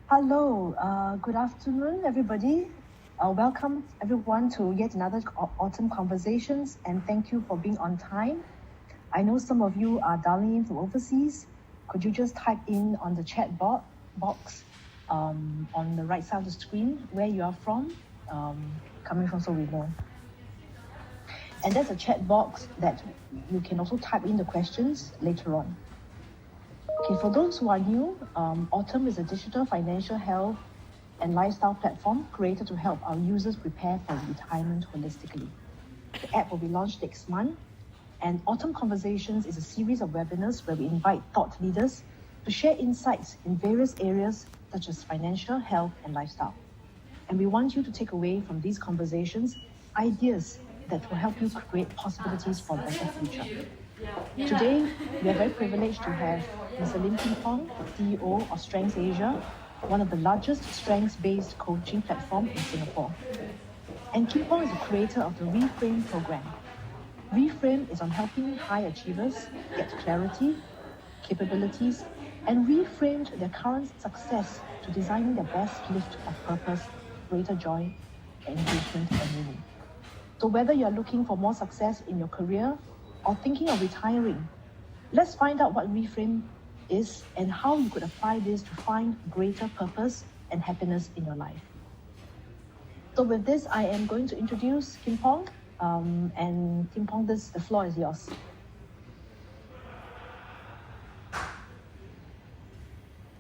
Hello, good afternoon, everybody. Welcome everyone to yet another Autumn Conversations, and thank you for being on time. I know some of you are dialing in from overseas. Could you just type in on the chat box on the right side of the screen where you are from, coming from, so we know. And there's a chat box that you can also type in the questions later on. Okay, for those who are new, Autumn is a digital financial health and lifestyle platform created to help our users prepare for retirement holistically. The app will be launched next month, and Autumn Conversations is a series of webinars where we invite thought leaders to share insights in various areas such as financial, health, and lifestyle. And we want you to take away from these conversations ideas that will help you create possibilities for a better future. Today, we are very privileged to have Mr. Lim Kim Pong, CEO of Strengths Asia, one of the largest strengths-based coaching platform in Singapore. And Kim Pong is the creator of the REFRAME program. REFRAME is on helping high achievers get clarity, capabilities, and reframed their current success to designing their best lift of purpose, greater joy, engagement, and meaning. So whether you're looking for more success in your career or thinking of retiring, let's find out what REFRAME is and how you could apply this to find greater purpose and happiness in your life. So with this, I am going to introduce Kim Pong. And Kim Pong, the floor is yours.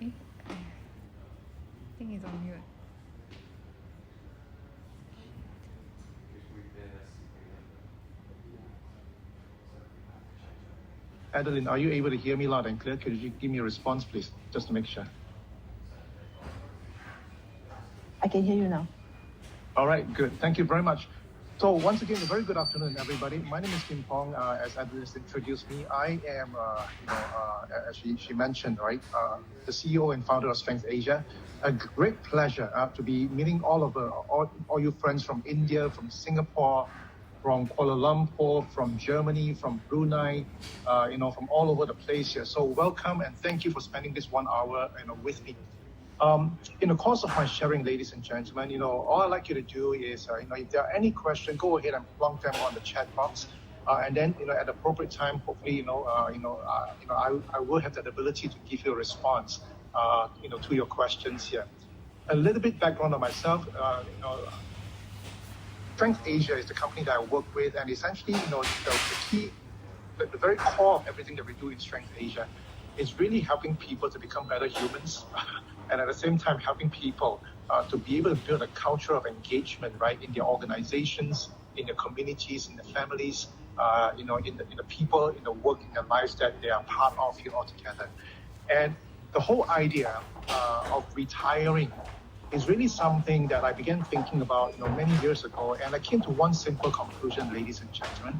I think it's on mute. Adeline, are you able to hear me loud and clear? Could you give me a response, please, just to make sure? I can hear you now. All right, good. Thank you very much. So once again, a very good afternoon, everybody. My name is Kim Pong. As Adeline introduced me, I am, as she mentioned, right, the CEO and founder of Strengths Asia. A great pleasure to be meeting all you friends from India, from Singapore, from Kuala Lumpur, from Germany, from Brunei, from all over the place here. So welcome and thank you for spending this 1 hour, with me. In the course of my sharing, ladies and gentlemen, all I'd like you to do is, if there are any questions, go ahead and plunk them on the chat box, and then, at the appropriate time, hopefully, I will have that ability to give you a response, to your questions here. A little bit background on myself, Strengths Asia is the company that I work with, and essentially, the very core of everything that we do in Strengths Asia is really helping people to become better humans, and at the same time helping people to be able to build a culture of engagement, right, in their organizations, in their communities, in their families, in the people, in the work, in their lives that they are part of here altogether. And the whole idea of retiring is really something that I began thinking about, many years ago, and I came to one simple conclusion, ladies and gentlemen.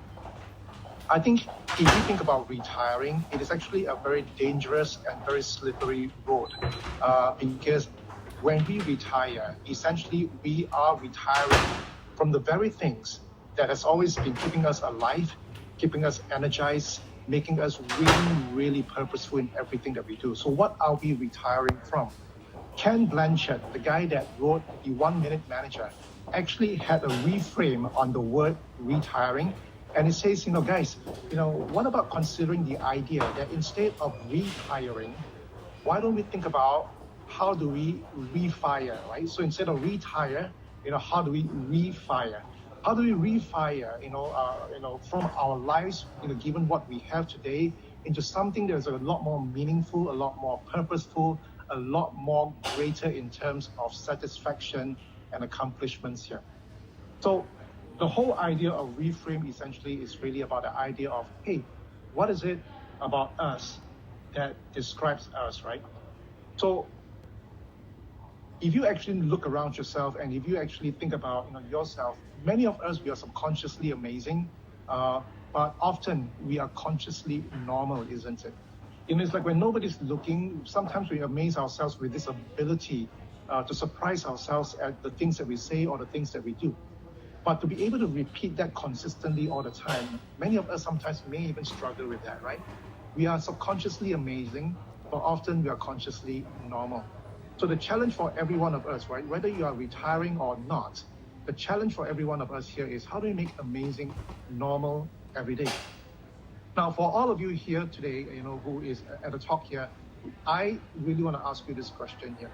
I think if you think about retiring, it is actually a very dangerous and very slippery road, because when we retire, essentially we are retiring from the very things that has always been keeping us alive, keeping us energized, making us really, really purposeful in everything that we do. So what are we retiring from? Ken Blanchard, the guy that wrote The 1 Minute Manager, actually had a reframe on the word retiring. And it says, guys, what about considering the idea that instead of retiring, why don't we think about how do we refire, right? So instead of retire, how do we refire? How do we refire, from our lives, given what we have today, into something that's a lot more meaningful, a lot more purposeful, a lot more greater in terms of satisfaction and accomplishments here. So the whole idea of reframe essentially is really about the idea of, hey, what is it about us that describes us, right? So if you actually look around yourself and if you actually think about yourself, many of us, we are subconsciously amazing, but often we are consciously normal, isn't it? It's like when nobody's looking, sometimes we amaze ourselves with this ability to surprise ourselves at the things that we say or the things that we do. But to be able to repeat that consistently all the time, many of us sometimes may even struggle with that, right? We are subconsciously amazing, but often we are consciously normal. So the challenge for every one of us, right, whether you are retiring or not, the challenge for every one of us here is how do we make amazing, normal, every day? Now, for all of you here today, who is at the talk here, I really want to ask you this question here.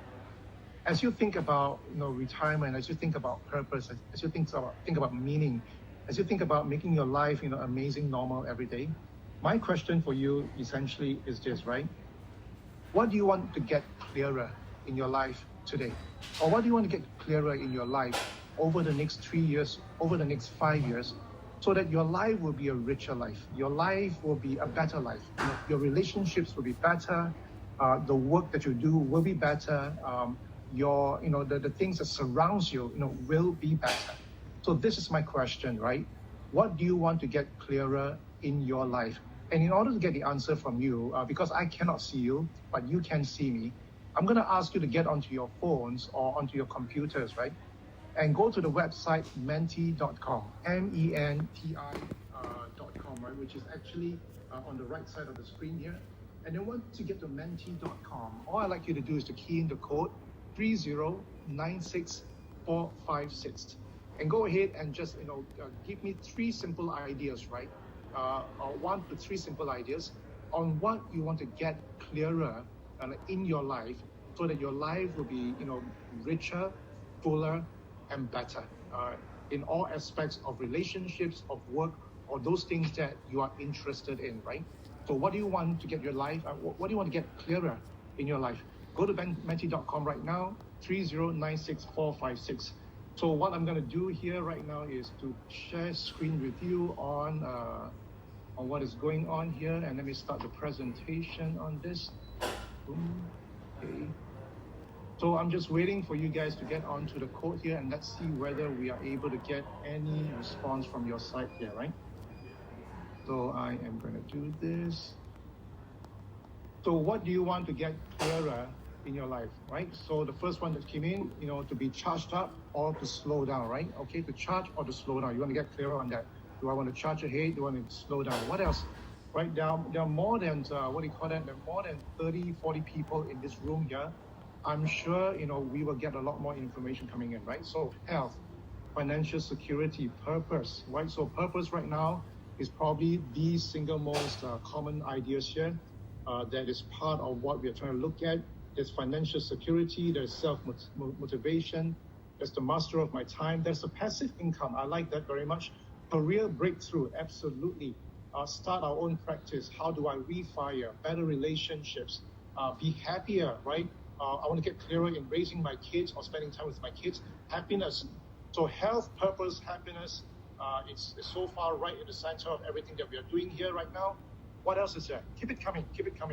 As you think about, retirement, as you think about purpose, as you think about meaning, as you think about making your life, amazing, normal, every day, my question for you essentially is this, right? What do you want to get clearer in your life today? Or what do you want to get clearer in your life over the next 3 years, over the next 5 years, so that your life will be a richer life? Your life will be a better life. Your relationships will be better. The work that you do will be better. The things that surrounds you, will be better. So this is my question, right? What do you want to get clearer in your life? And in order to get the answer from you, because I cannot see you, but you can see me, I'm going to ask you to get onto your phones or onto your computers, right? And go to the website menti.com, menti.com, right? Which is actually on the right side of the screen here. And then once you get to menti.com, all I'd like you to do is to key in the code 3096456. And go ahead and just, give me 3 simple ideas, right? Or 1 to 3 simple ideas on what you want to get clearer in your life so that your life will be, richer, fuller, and better in all aspects of relationships, of work, or those things that you are interested in, right? So what do you want to get your life, what do you want to get clearer in your life? Go to menti.com right now, 3096456. So what I'm going to do here right now is to share screen with you on what is going on here. And let me start the presentation on this. Okay. So I'm just waiting for you guys to get onto the code here, and let's see whether we are able to get any response from your side here, right? So I am going to do this. So what do you want to get clearer in your life, right? So the first one that came in, to be charged up or to slow down, right? Okay, to charge or to slow down. You want to get clearer on that. Do I want to charge ahead? Do I want to slow down? What else? Right, there are more than, there are more than 30, 40 people in this room here. I'm sure, we will get a lot more information coming in, right? So health, financial security, purpose, right? So purpose right now is probably the single most common ideas here that is part of what we are trying to look at. There's financial security, there's self-motivation, there's the master of my time, there's the passive income. I like that very much. Career breakthrough, absolutely. Start our own practice. How do I refire? Better relationships, be happier, right? I want to get clearer in raising my kids or spending time with my kids. Happiness. So health, purpose, happiness, it's so far right in the center of everything that we are doing here right now. What else is there? Keep it coming,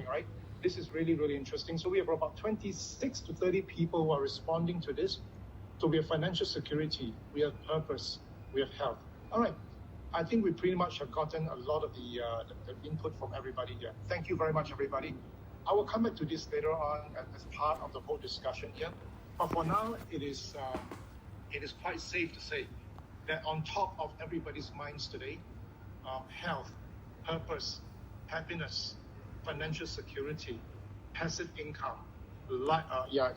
right? This is really, really interesting. So we have about 26 to 30 people who are responding to this. So we have financial security, we have purpose, we have health. All right. I think we pretty much have gotten a lot of the input from everybody here. Thank you very much, everybody. I will come back to this later on as part of the whole discussion here. But for now, it is quite safe to say that on top of everybody's minds today, health, purpose, happiness, financial security, passive income,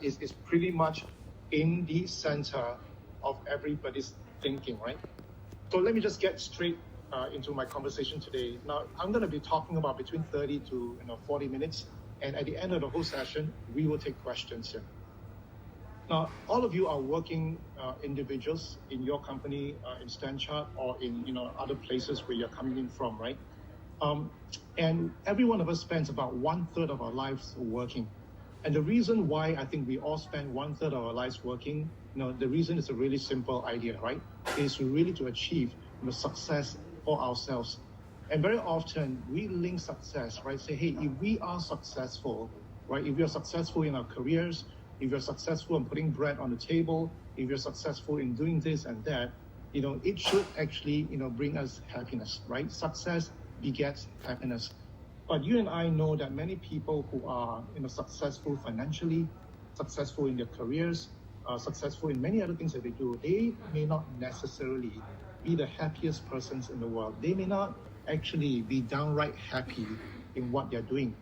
is pretty much in the center of everybody's thinking, right? So let me just get straight into my conversation today. Now, I'm going to be talking about between 30 to 40 minutes. And at the end of the whole session, we will take questions here. Now, all of you are working individuals in your company, in Stanchart, or in other places where you're coming in from, right? And every one of us spends about 1/3 of our lives working. And the reason why I think we all spend 1/3 of our lives working, the reason is a really simple idea, right? It is really to achieve success for ourselves. And very often we link success, right? Say, hey, if we are successful, right? If we are successful in our careers, if you're successful in putting bread on the table, if you're successful in doing this and that, it should actually, bring us happiness, right? Success begets happiness. But you and I know that many people who are, successful financially, successful in their careers, successful in many other things that they do, they may not necessarily be the happiest persons in the world. They may not actually be downright happy in what they're doing.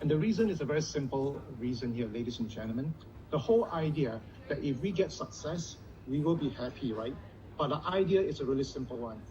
And the reason is a very simple reason here, ladies and gentlemen. The whole idea that if we get success, we will be happy, right? But the idea is a really simple one,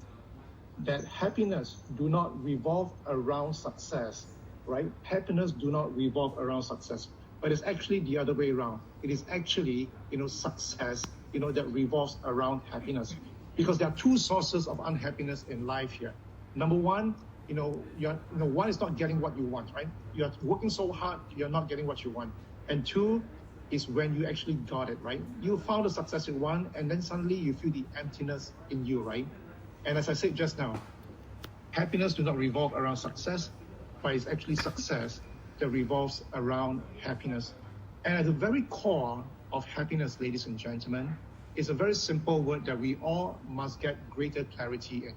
that happiness do not revolve around success, right? Happiness do not revolve around success, but it's actually the other way around. It is actually, success, that revolves around happiness. Because there are two sources of unhappiness in life here. Number one, one is not getting what you want, right? You're working so hard, you're not getting what you want. And two is when you actually got it, right? You found the success you want, and then suddenly you feel the emptiness in you, right? And as I said just now, happiness do not revolve around success, but it's actually success that revolves around happiness. And at the very core of happiness, ladies and gentlemen, is a very simple word that we all must get greater clarity in.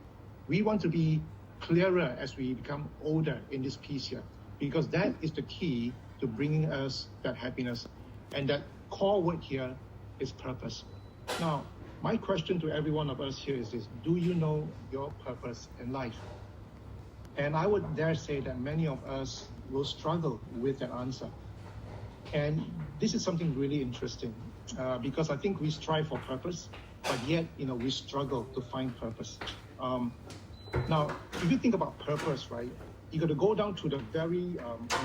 We want to be clearer as we become older in this piece here, because that is the key to bringing us that happiness. And that core word here is purpose. Now, my question to every one of us here is this: do you know your purpose in life? And I would dare say that many of us will struggle with that answer. And this is something really interesting, because I think we strive for purpose, but yet, we struggle to find purpose. Now, if you think about purpose, right, you got to go down to the very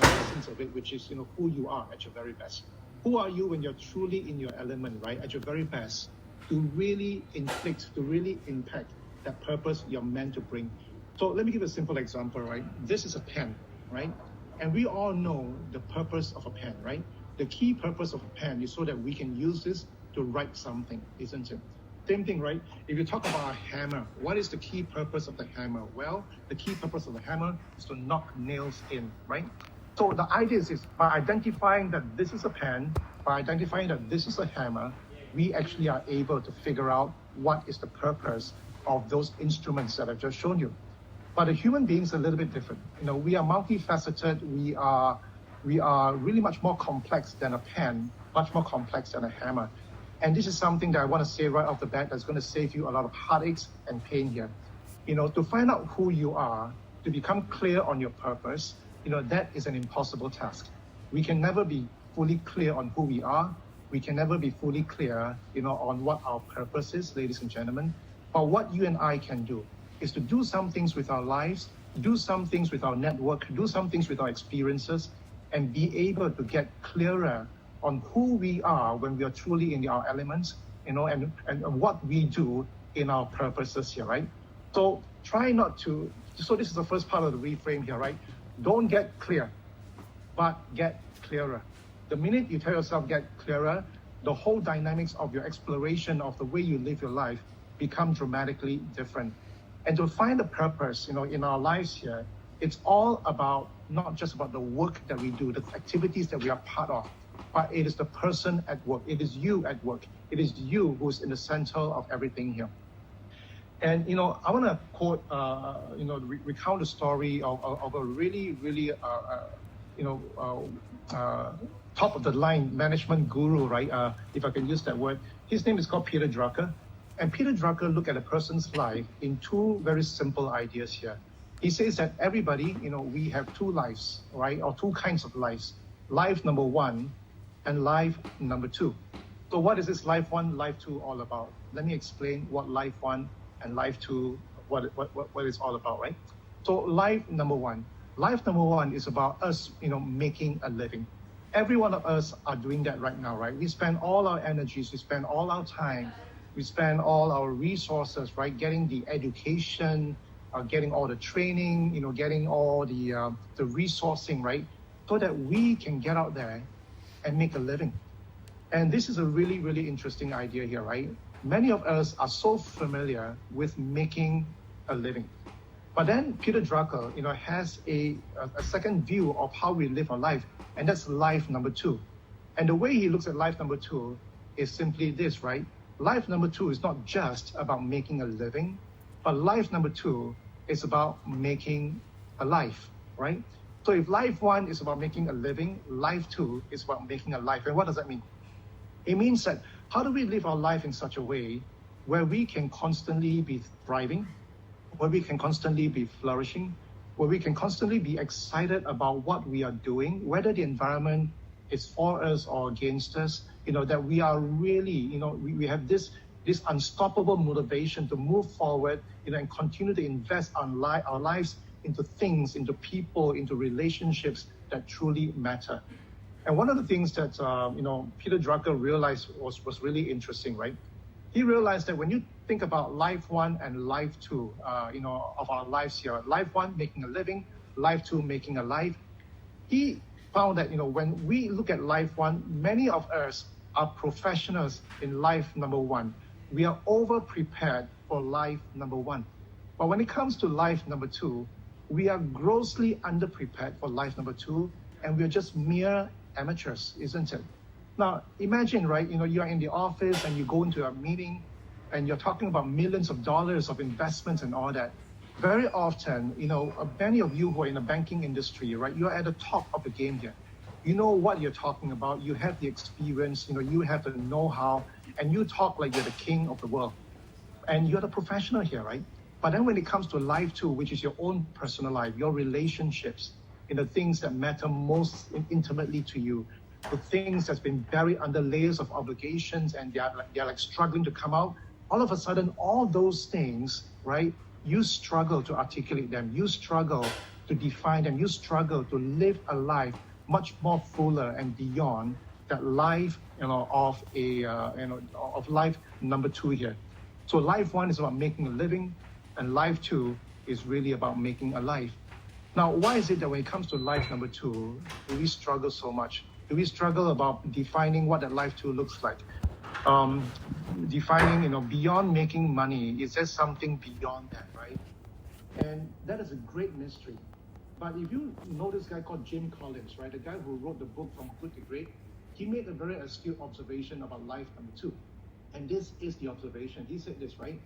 essence of it, which is, who you are at your very best. Who are you when you're truly in your element, right, at your very best, to really inflict, to really impact that purpose you're meant to bring. So let me give a simple example, right? This is a pen, right? And we all know the purpose of a pen, right? The key purpose of a pen is so that we can use this to write something, isn't it? Same thing, right? If you talk about a hammer, what is the key purpose of the hammer? Well, the key purpose of the hammer is to knock nails in, right? So the idea is by identifying that this is a pen, by identifying that this is a hammer, we actually are able to figure out what is the purpose of those instruments that I've just shown you. But a human being is a little bit different. We are multifaceted. We are really much more complex than a pen, much more complex than a hammer. And this is something that I want to say right off the bat that's going to save you a lot of heartaches and pain here. To find out who you are, to become clear on your purpose, that is an impossible task. We can never be fully clear on who we are. We can never be fully clear, on what our purpose is, ladies and gentlemen. But what you and I can do is to do some things with our lives, do some things with our network, do some things with our experiences, and be able to get clearer on who we are when we are truly in our elements, and what we do in our purposes here, right? So try not to, so this is the first part of the reframe here, right? Don't get clear, but get clearer. The minute you tell yourself get clearer, the whole dynamics of your exploration of the way you live your life become dramatically different. And to find a purpose, in our lives here, it's all about, not just about the work that we do, the activities that we are part of, but it is the person at work. It is you at work. It is you who's in the center of everything here. And, I want to quote, recount the story of a really, really, top of the line management guru, right? If I can use that word. His name is called Peter Drucker. And Peter Drucker looked at a person's life in two very simple ideas here. He says that everybody, we have two lives, right? Or two kinds of lives. Life number one and life number two. So what is this life one, life two all about? Let me explain what life one and life two, what it's all about, right? So life number one is about us, making a living. Every one of us are doing that right now, right? We spend all our energies, we spend all our time, we spend all our resources, right? Getting the education, getting all the training, getting all the resourcing, right? So that we can get out there and make a living. And this is a really, really interesting idea here, right? Many of us are so familiar with making a living. But then Peter Drucker, has a second view of how we live our life, and that's life number two. And the way he looks at life number two is simply this, right? Life number two is not just about making a living, but life number two is about making a life, right? So if life one is about making a living, life two is about making a life. And what does that mean? It means that how do we live our life in such a way where we can constantly be thriving, where we can constantly be flourishing, where we can constantly be excited about what we are doing, whether the environment is for us or against us, that we are really, we have this unstoppable motivation to move forward, and continue to invest our lives into things, into people, into relationships that truly matter. And one of the things that, Peter Drucker realized was really interesting, right? He realized that when you think about life one and life two, of our lives here, life one, making a living, life two, making a life, he found that, when we look at life one, many of us are professionals in life number one. We are over-prepared for life number one. But when it comes to life number two, we are grossly underprepared for life number two, and we're just mere amateurs, isn't it? Now, imagine, right, you're in the office and you go into a meeting and you're talking about millions of dollars of investments and all that. Very often, many of you who are in the banking industry, right, you're at the top of the game here. You know what you're talking about. You have the experience, you have the know-how, and you talk like you're the king of the world. And you're the professional here, right? But then when it comes to life too, which is your own personal life, your relationships, the things that matter most intimately to you, the things that's been buried under layers of obligations and they're like struggling to come out, all of a sudden, all those things, right, you struggle to articulate them, you struggle to define them, you struggle to live a life much more fuller and beyond that life, of life number two here. So life one is about making a living, and life two is really about making a life. Now, why is it that when it comes to life number two, do we struggle so much? Do we struggle about defining what that life two looks like? Defining, beyond making money, is there something beyond that, right? And that is a great mystery. But if you know this guy called Jim Collins, right, the guy who wrote the book From Good to Great, he made a very astute observation about life number two. And this is the observation. He said this, right?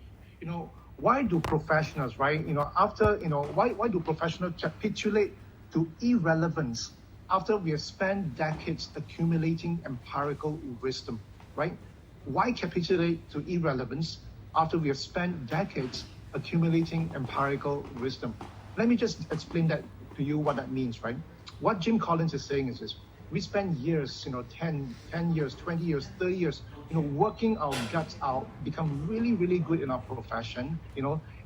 Why do professionals, right, why do professionals capitulate to irrelevance after we have spent decades accumulating empirical wisdom, right? Why capitulate to irrelevance after we have spent decades accumulating empirical wisdom? Let me just explain that to you, what that means, right? What Jim Collins is saying is this: we spend years, 10 years, 20 years, 30 years, working our guts out, become really, really good in our profession,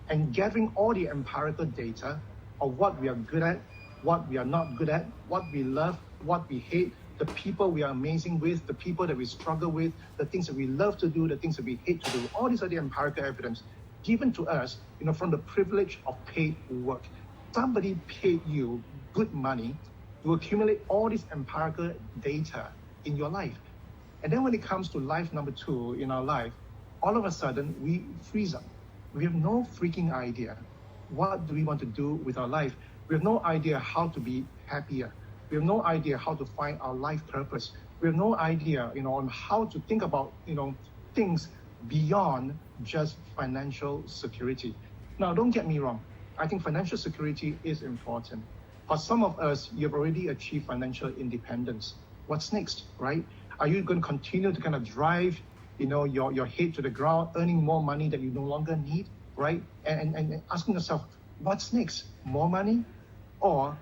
and gathering all the empirical data of what we are good at, what we are not good at, what we love, what we hate, the people we are amazing with, the people that we struggle with, the things that we love to do, the things that we hate to do. All these are the empirical evidence given to us, from the privilege of paid work. Somebody paid you good money to accumulate all this empirical data in your life. And then when it comes to life number two in our life, all of a sudden we freeze up. We have no freaking idea. What do we want to do with our life? We have no idea how to be happier. We have no idea how to find our life purpose. We have no idea, on how to think about, things beyond just financial security. Now, don't get me wrong. I think financial security is important. For some of us, you've already achieved financial independence. What's next, right? Are you going to continue to kind of drive, your head to the ground, earning more money that you no longer need, right? And asking yourself, what's next? More money, or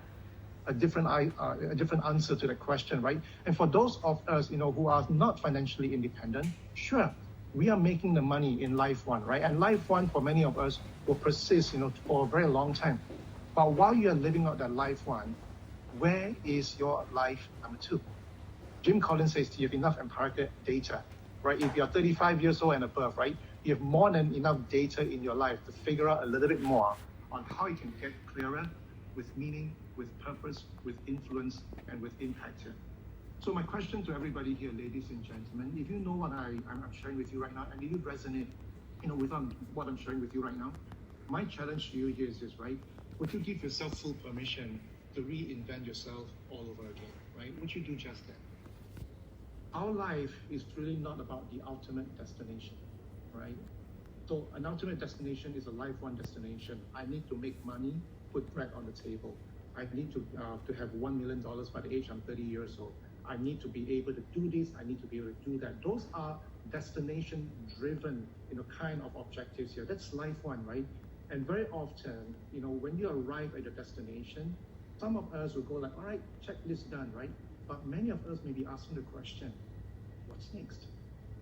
a different answer to that question, right? And for those of us, who are not financially independent, sure, we are making the money in life one, right? And life one for many of us will persist, for a very long time. But while you are living out that life one, where is your life number two? Jim Collins says you have enough empirical data, right? If you're 35 years old and above, right, you have more than enough data in your life to figure out a little bit more on how you can get clearer with meaning, with purpose, with influence, and with impact here. So my question to everybody here, ladies and gentlemen, if you know what I'm sharing with you right now, and if you resonate, with what I'm sharing with you right now, my challenge to you here is this, right? Would you give yourself full permission to reinvent yourself all over again, right? Would you do just that? Our life is really not about the ultimate destination, right? So an ultimate destination is a life one destination. I need to make money, put bread on the table. I need to have $1 million by the age I'm 30 years old. I need to be able to do this. I need to be able to do that. Those are destination-driven, kind of objectives here. That's life one, right? And very often, when you arrive at the destination, some of us will go like, all right, checklist done, right? But many of us may be asking the question, what what's next?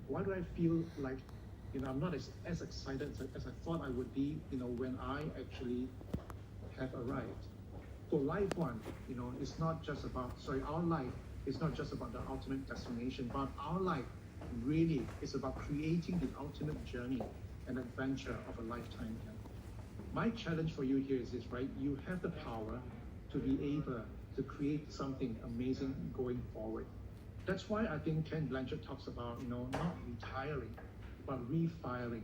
Why do I feel like, I'm not as excited as I thought I would be, when I actually have arrived? So life one, it's not just about, our life is not just about the ultimate destination, but our life really is about creating the ultimate journey and adventure of a lifetime here. My challenge for you here is this, right? You have the power to be able to create something amazing going forward. That's why I think Ken Blanchard talks about, not retiring, but refiring.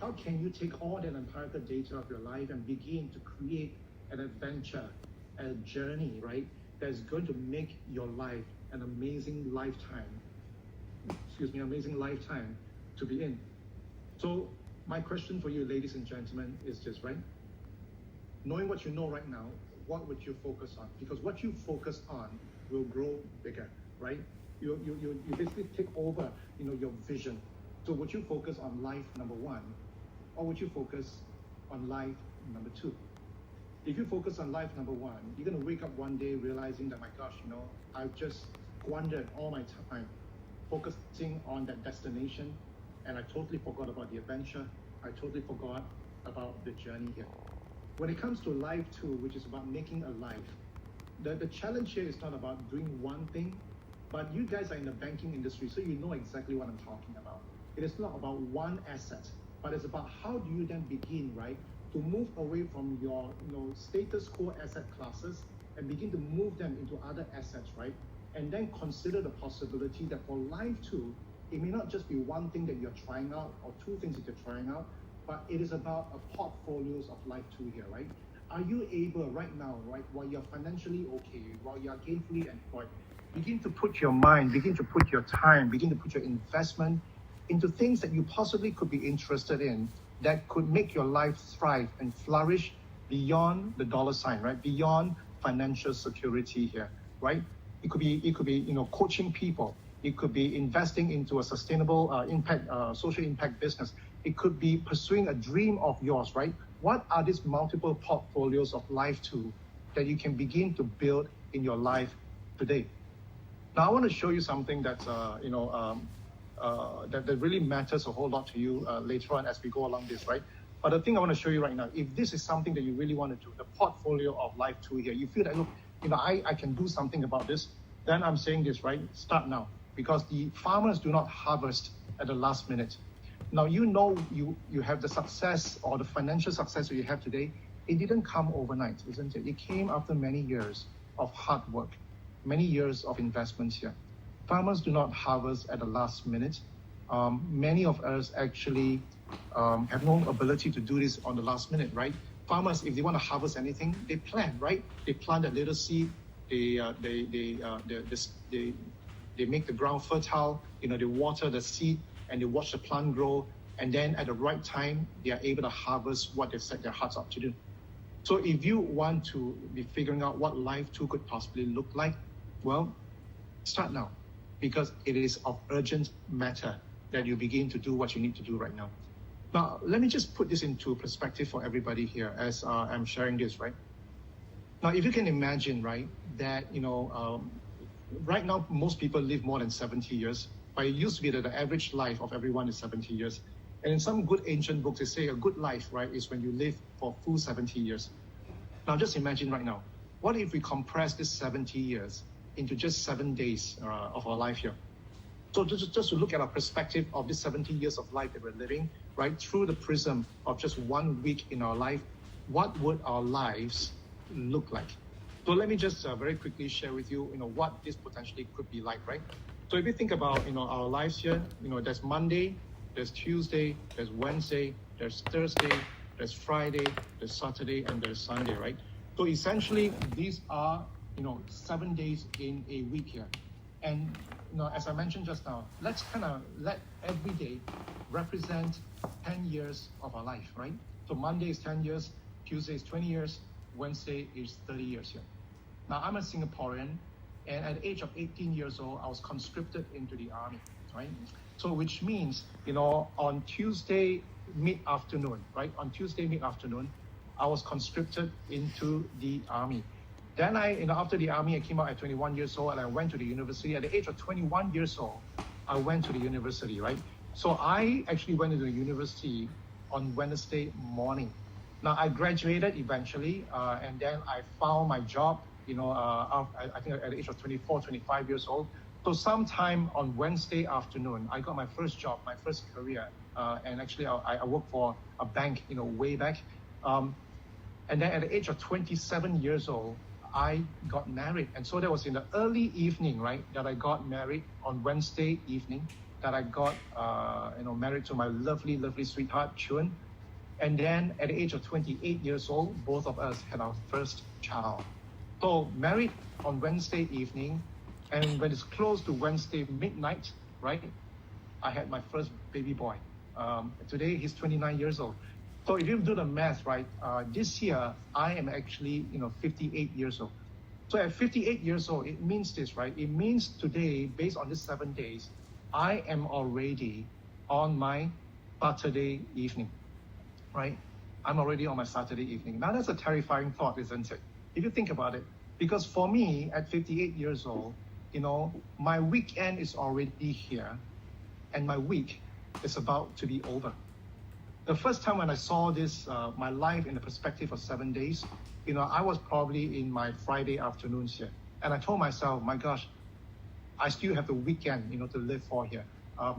How can you take all that empirical data of your life and begin to create an adventure, a journey, right? That's going to make your life an amazing lifetime. Amazing lifetime to be in. So my question for you, ladies and gentlemen, is just, right? Knowing what you know right now, what would you focus on? Because what you focus on will grow bigger, right? You basically take over, your vision. So would you focus on life number one, or would you focus on life number two? If you focus on life number one, you're going to wake up one day realizing that, my gosh, I've just squandered all my time focusing on that destination, and I totally forgot about the adventure. I totally forgot about the journey here. When it comes to life two, which is about making a life, the challenge here is not about doing one thing, but you guys are in the banking industry, so you know exactly what I'm talking about. It is not about one asset, but it's about how do you then begin, right, to move away from your status quo asset classes and begin to move them into other assets, right? And then consider the possibility that for life two, it may not just be one thing that you're trying out or two things that you're trying out, but it is about a portfolios of life two here, right? Are you able right now, right, while you're financially okay, while you're gainfully employed, begin to put your mind, begin to put your time, begin to put your investment into things that you possibly could be interested in that could make your life thrive and flourish beyond the dollar sign, right? Beyond financial security here, right? It could be, coaching people. It could be investing into a sustainable social impact business. It could be pursuing a dream of yours, right? What are these multiple portfolios of life two that you can begin to build in your life today? Now, I want to show you something that's, that really matters a whole lot to you later on as we go along this, right? But the thing I want to show you right now, if this is something that you really want to do, the portfolio of life two here, you feel that, look, I can do something about this, then I'm saying this, right? Start now. Because the farmers do not harvest at the last minute. Now, you have the success or the financial success that you have today. It didn't come overnight, isn't it? It came after many years of hard work, many years of investments here. Farmers do not harvest at the last minute. Many of us actually have no ability to do this on the last minute, right? Farmers, if they want to harvest anything, they plan, right? They plant a little seed. They make the ground fertile. They water the seed and they watch the plant grow. And then at the right time, they are able to harvest what they've set their hearts up to do. So if you want to be figuring out what life two could possibly look like, well, start now, because it is of urgent matter that you begin to do what you need to do right now. Now, let me just put this into perspective for everybody here as I'm sharing this, right? Now, if you can imagine, right, that, right now, most people live more than 70 years, but it used to be that the average life of everyone is 70 years. And in some good ancient books, they say a good life, right, is when you live for full 70 years. Now, just imagine right now, what if we compress this 70 years into just 7 days of our life here? So just to look at our perspective of this 70 years of life that we're living, right, through the prism of just 1 week in our life, what would our lives look like? So let me just very quickly share with you, what this potentially could be like, right? So if you think about, our lives here, there's Monday, there's Tuesday, there's Wednesday, there's Thursday, there's Friday, there's Saturday, and there's Sunday, right? So essentially, these are, 7 days in a week here. And, as I mentioned just now, let's kind of let every day represent 10 years of our life, right? So Monday is 10 years, Tuesday is 20 years, Wednesday is 30 years here. Now, I'm a Singaporean, and at the age of 18 years old, I was conscripted into the army, right? So which means, on Tuesday mid-afternoon, right? On Tuesday mid-afternoon, I was conscripted into the army. Then after the army, I came out at 21 years old and I went to the university. At the age of 21 years old, I went to the university, right? So I actually went to the university on Wednesday morning. Now I graduated eventually, and then I found my job, I think at the age of 24, 25 years old. So sometime on Wednesday afternoon, I got my first job, my first career. And actually I worked for a bank, way back. And then at the age of 27 years old, I got married. And so that was in the early evening, right, that I got married on Wednesday evening, that I got, married to my lovely, lovely sweetheart, Chun. And then at the age of 28 years old, both of us had our first child. So married on Wednesday evening, and when it's close to Wednesday midnight, right, I had my first baby boy. Today he's 29 years old. So if you do the math, right, this year I am actually, 58 years old. So at 58 years old, it means this, right? It means today, based on these 7 days, I am already on my Saturday evening, right? I'm already on my Saturday evening. Now that's a terrifying thought, isn't it? If you think about it, because for me at 58 years old, my weekend is already here, and my week is about to be over. The first time when I saw this, my life in the perspective of 7 days, I was probably in my Friday afternoons here. And I told myself, my gosh, I still have the weekend, to live for here.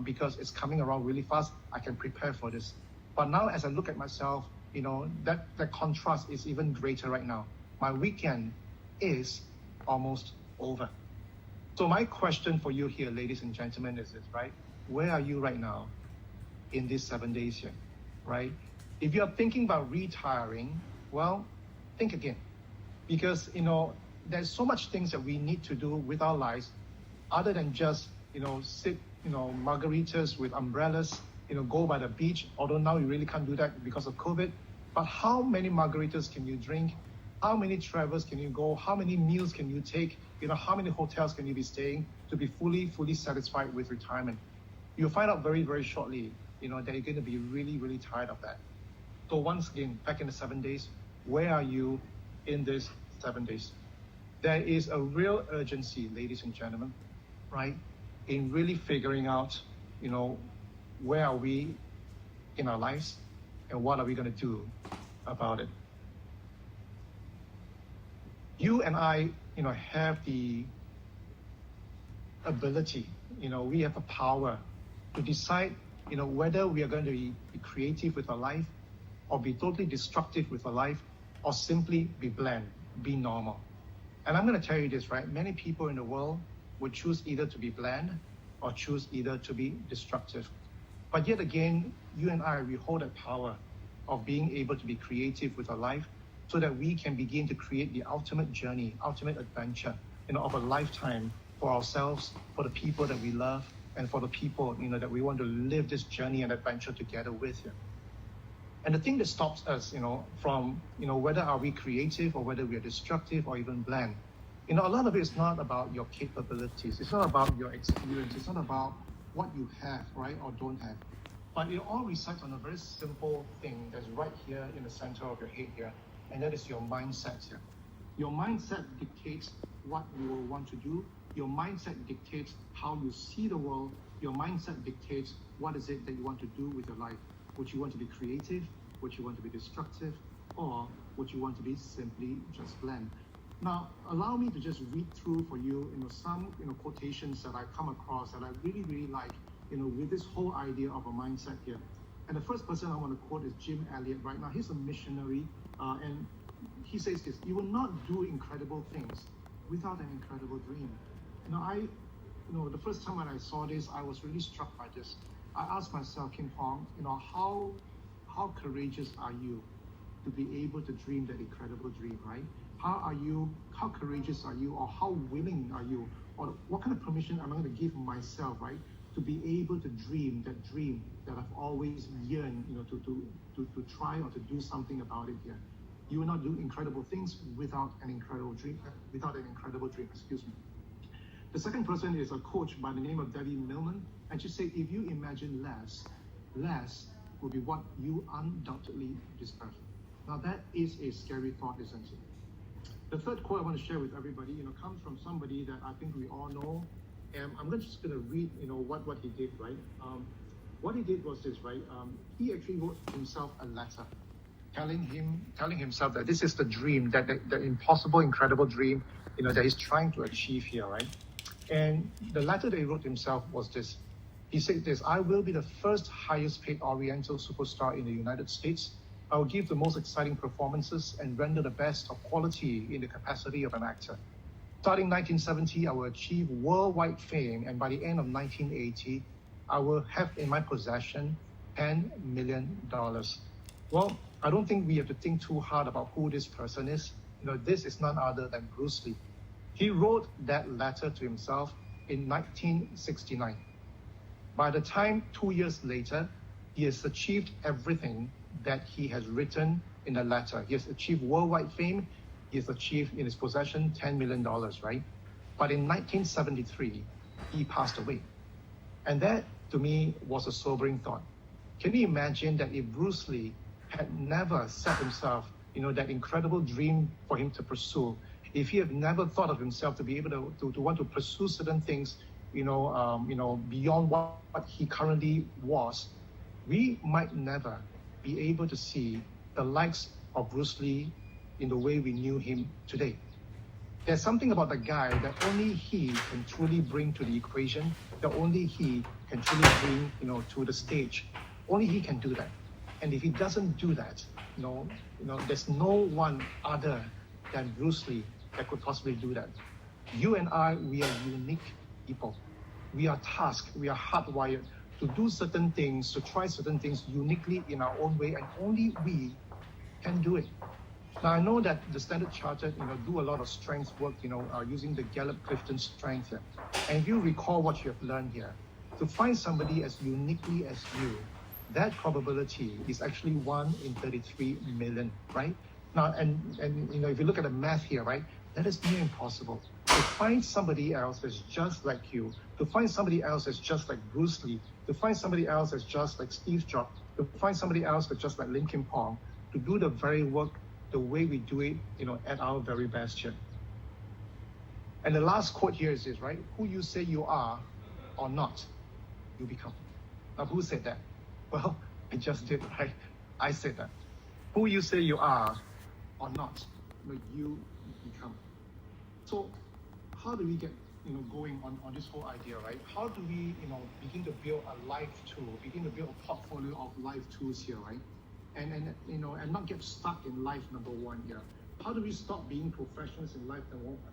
Because it's coming around really fast, I can prepare for this. But now as I look at myself, that contrast is even greater right now. My weekend is almost over. So my question for you here, ladies and gentlemen, is this, right? Where are you right now in these 7 days here? Right? If you're thinking about retiring, well, think again. Because, there's so much things that we need to do with our lives other than just, sip, margaritas with umbrellas, go by the beach, although now you really can't do that because of COVID. But how many margaritas can you drink? How many travels can you go? How many meals can you take? How many hotels can you be staying to be fully satisfied with retirement? You'll find out very, very shortly that you're going to be really, really tired of that. So once again, back in the 7 days, where are you in these 7 days? There is a real urgency, ladies and gentlemen, right, in really figuring out, where are we in our lives and what are we going to do about it. You and I, have the ability, we have the power to decide whether we are going to be creative with our life or be totally destructive with our life or simply be bland, be normal. And I'm going to tell you this, right? Many people in the world would choose either to be bland or choose either to be destructive. But yet again, you and I, we hold that power of being able to be creative with our life so that we can begin to create the ultimate journey, ultimate adventure, of a lifetime for ourselves, for the people that we love, and for the people, that we want to live this journey and adventure together with you. And the thing that stops us, from, whether are we creative or whether we are destructive or even bland, a lot of it is not about your capabilities. It's not about your experience. It's not about what you have, right, or don't have. But it all resides on a very simple thing that's right here in the center of your head here, and that is your mindset here. Your mindset dictates what you will want to do. Your mindset dictates how you see the world. Your mindset dictates what is it that you want to do with your life. Would you want to be creative? Would you want to be destructive? Or would you want to be simply just bland? Now, allow me to just read through for you, some, quotations that I come across that I really, really like, with this whole idea of a mindset here. And the first person I want to quote is Jim Elliot. Right now, he's a missionary, and he says this: "You will not do incredible things without an incredible dream." The first time when I saw this, I was really struck by this. I asked myself, Kim Hong, how courageous are you to be able to dream that incredible dream, right? How courageous are you, or how willing are you, or what kind of permission am I going to give myself, right, to be able to dream that I've always yearned, to try or to do something about it here. You will not do incredible things without an incredible dream, excuse me. The second person is a coach by the name of Debbie Millman, and she said, if you imagine less will be what you undoubtedly deserve. Now that is a scary thought, isn't it? The third quote I want to share with everybody, comes from somebody that I think we all know, And I'm just going to read, what he did, right? What he did was this, right? He actually wrote himself a letter telling himself that this is the dream, that the impossible, incredible dream, that he's trying to achieve here, right? And the letter that he wrote himself was this. He said this: I will be the first highest paid Oriental superstar in the United States. I will give the most exciting performances and render the best of quality in the capacity of an actor. Starting 1970, I will achieve worldwide fame, and by the end of 1980, I will have in my possession $10 million. Well, I don't think we have to think too hard about who this person is. This is none other than Bruce Lee. He wrote that letter to himself in 1969. By the time 2 years later, he has achieved everything that he has written in the letter. He has achieved worldwide fame. He has achieved in his possession $10 million, right? But in 1973, he passed away. And that, to me, was a sobering thought. Can you imagine that if Bruce Lee had never set himself, that incredible dream for him to pursue, if he had never thought of himself to be able to want to pursue certain things, beyond what he currently was, we might never be able to see the likes of Bruce Lee in the way we knew him today. There's something about the guy that only he can truly bring to the equation, that only he can truly bring, to the stage. Only he can do that. And if he doesn't do that, there's no one other than Bruce Lee that could possibly do that. You and I, we are unique people. We are tasked, we are hardwired to do certain things, to try certain things uniquely in our own way, and only we can do it. Now, I know that the Standard Chartered, do a lot of strength work, using the Gallup-Clifton strength here. And if you recall what you have learned here, to find somebody as uniquely as you, that probability is actually 1 in 33 million, right? Now, and if you look at the math here, right, that is near impossible. To find somebody else that's just like you, to find somebody else that's just like Bruce Lee, to find somebody else that's just like Steve Jobs, to find somebody else that's just like Lincoln Pong, to do the very work the way we do it, at our very best here. And the last quote here is this, right? Who you say you are or not, you become. Now, who said that? Well, I just did, right? I said that. Who you say you are or not, you become. So how do we get, going on this whole idea, right? How do we, begin to build a life tool, begin to build a portfolio of life tools here, right? And not get stuck in life number one here. How do we stop being professionals in life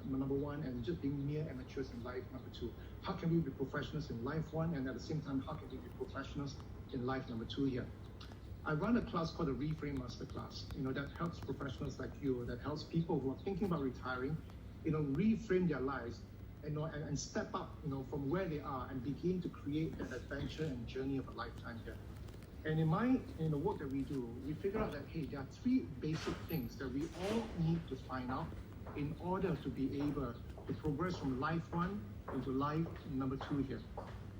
number one and just being mere amateurs in life number two? How can we be professionals in life one, and at the same time, how can we be professionals in life number two here? I run a class called the REFRAME Masterclass, that helps professionals like you, that helps people who are thinking about retiring, reframe their lives, and step up, from where they are and begin to create that adventure and journey of a lifetime here. And in the work that we do, we figure out that, hey, there are 3 basic things that we all need to find out in order to be able to progress from life 1 into life number 2 here.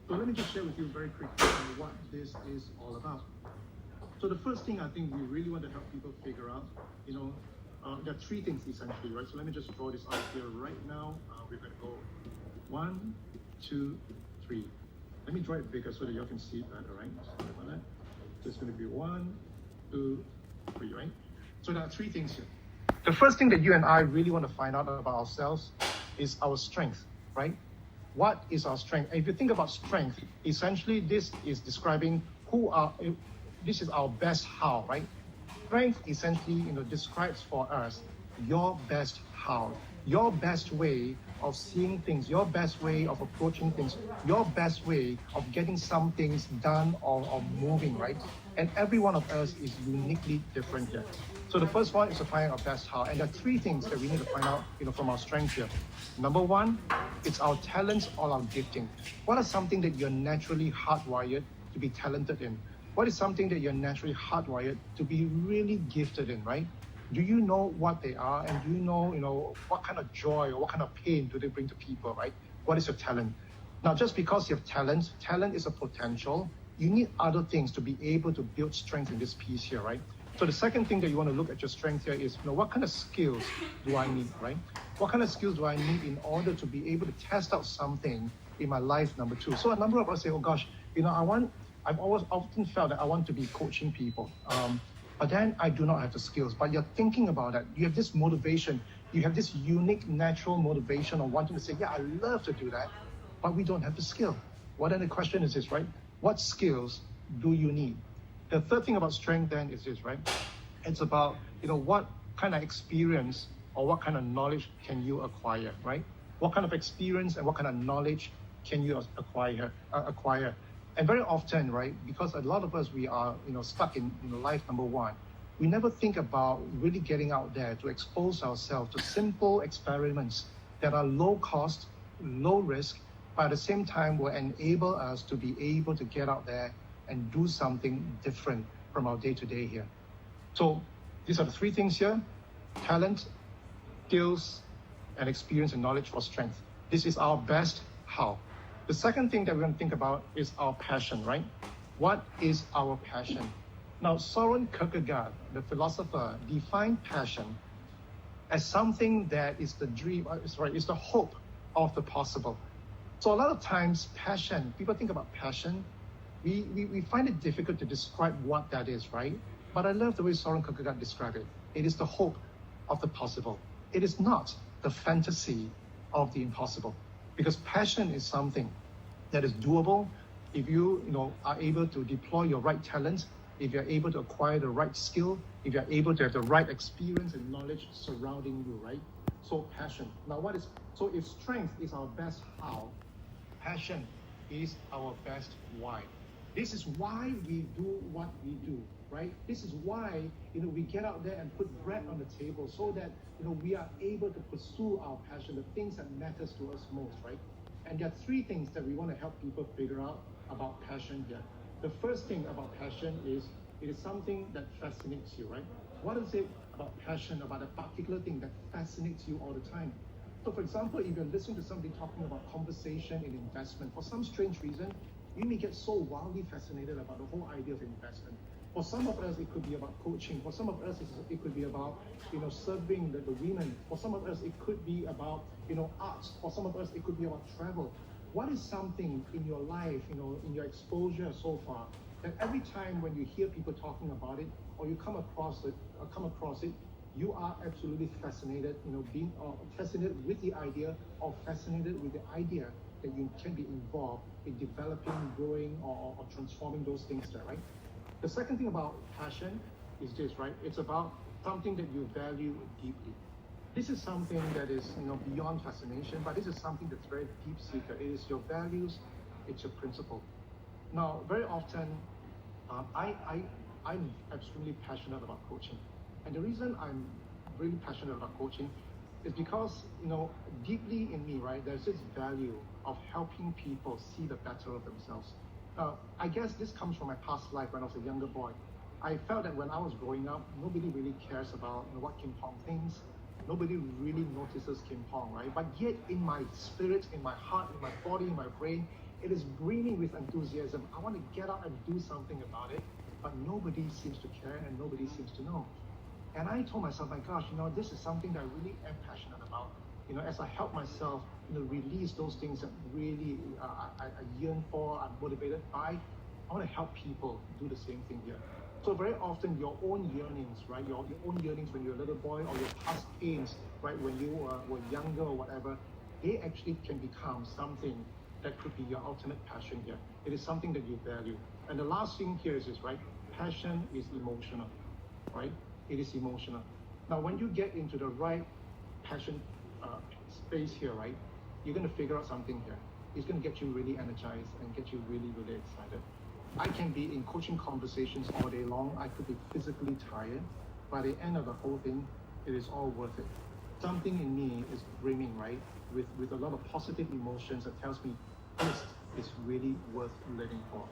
So let me just share with you very quickly what this is all about. So the first thing I think we really want to help people figure out, there are 3 things essentially, right? So let me just draw this out here right now. We're going to go 1, 2, 3. Let me draw it bigger so that you all can see it better, right? Sorry about that. So it's going to be 1, 2, 3, right? So there are 3 things here. The first thing that you and I really want to find out about ourselves is our strength, right? What is our strength? And if you think about strength, essentially this is describing this is our best how, right? Strength essentially, describes for us your best how, your best way of seeing things, your best way of approaching things, your best way of getting some things done or moving, right? And every one of us is uniquely different here. So the first one is to find our best how. And there are 3 things that we need to find out, from our strengths here. Number 1, it's our talents or our gifting. What are something that you're naturally hardwired to be talented in? What is something that you're naturally hardwired to be really gifted in, right? Do you know what they are, and do you know, what kind of joy or what kind of pain do they bring to people, right? What is your talent? Now, just because you have talent is a potential. You need other things to be able to build strength in this piece here, right? So the second thing that you want to look at your strength here is, what kind of skills do I need, right? What kind of skills do I need in order to be able to test out something in my life number 2. So a number of us say, oh gosh, I've always often felt that I want to be coaching people. But then I do not have the skills. But you're thinking about that. You have this motivation. You have this unique, natural motivation of wanting to say, yeah, I love to do that, but we don't have the skill. Well, then the question is this, right? What skills do you need? The third thing about strength then is this, right? It's about, what kind of experience or what kind of knowledge can you acquire, right? What kind of experience and what kind of knowledge can you acquire? And very often, right, because a lot of us, we are, stuck in life number 1, we never think about really getting out there to expose ourselves to simple experiments that are low cost, low risk, but at the same time will enable us to be able to get out there and do something different from our day-to-day here. So these are the 3 things here: talent, skills, and experience and knowledge for strength. This is our best how. The second thing that we're going to think about is our passion, right? What is our passion? Now, Soren Kierkegaard, the philosopher, defined passion as something that is the dream, is the hope of the possible. So a lot of times, passion, people think about passion, we find it difficult to describe what that is, right? But I love the way Soren Kierkegaard described it. It is the hope of the possible. It is not the fantasy of the impossible. Because passion is something that is doable if you, are able to deploy your right talent, if you're able to acquire the right skill, if you're able to have the right experience and knowledge surrounding you, right? So passion. Now so if strength is our best how, passion is our best why. This is why we do what we do, right? This is why, we get out there and put bread on the table so that, we are able to pursue our passion, the things that matters to us most, right? And there are 3 things that we want to help people figure out about passion here. The first thing about passion is it is something that fascinates you, right? What is it about passion, about a particular thing that fascinates you all the time? So for example, if you're listening to somebody talking about conversation in investment, for some strange reason, you may get so wildly fascinated about the whole idea of investment. For some of us, it could be about coaching. For some of us, it could be about, serving the women. For some of us, it could be about, arts. For some of us, it could be about travel. What is something in your life, in your exposure so far, that every time when you hear people talking about it, or you come across it, you are absolutely fascinated, being fascinated with the idea, or fascinated with the idea that you can be involved in developing, growing, or transforming those things there, right? The second thing about passion is this, right? It's about something that you value deeply. This is something that is, beyond fascination, but this is something that's very deep seeker. It is your values, it's your principle. Now, very often, I'm extremely passionate about coaching. And the reason I'm really passionate about coaching is because, deeply in me, right, there's this value of helping people see the better of themselves. I guess this comes from my past life when I was a younger boy. I felt that when I was growing up, nobody really cares about what Kim Pong thinks. Nobody really notices Kim Pong, right? But yet in my spirit, in my heart, in my body, in my brain, it is brimming with enthusiasm. I want to get out and do something about it, but nobody seems to care and nobody seems to know. And I told myself, my gosh, this is something that I really am passionate about. As I help myself, release those things that really I yearn for, I'm motivated by, I want to help people do the same thing here. So very often your own yearnings, right, your own yearnings when you're a little boy, or your past pains, right, when you were younger or whatever, they actually can become something that could be your ultimate passion here. It is something that you value. And the last thing here is this, right, passion is emotional, right? It is emotional. Now, when you get into the right passion space here, right, you're going to figure out something here. It's going to get you really energized and get you really, really excited. I can be in coaching conversations all day long. I could be physically tired. By the end of the whole thing, it is all worth it. Something in me is brimming, right, with a lot of positive emotions that tells me this is really worth living for.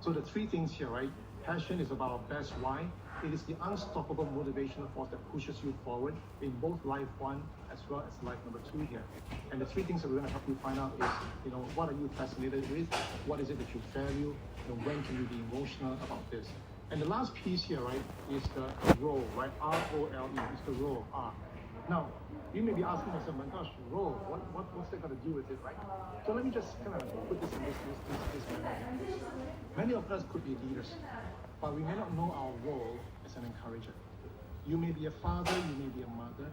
So the 3 things here, right? Passion is about our best why. It is the unstoppable motivational force that pushes you forward in both life 1 as well as life number 2 here. And the 3 things that we're going to help you find out is, what are you fascinated with? What is it that you value? When can you be emotional about this? And the last piece here, right, is the role, right? R-O-L-E, is the role, R. Now, you may be asking yourself, my gosh, role, what's that got to do with it, right? So let me just kind of put this in this manner. Many of us could be leaders, but we may not know our role as an encourager. You may be a father, you may be a mother,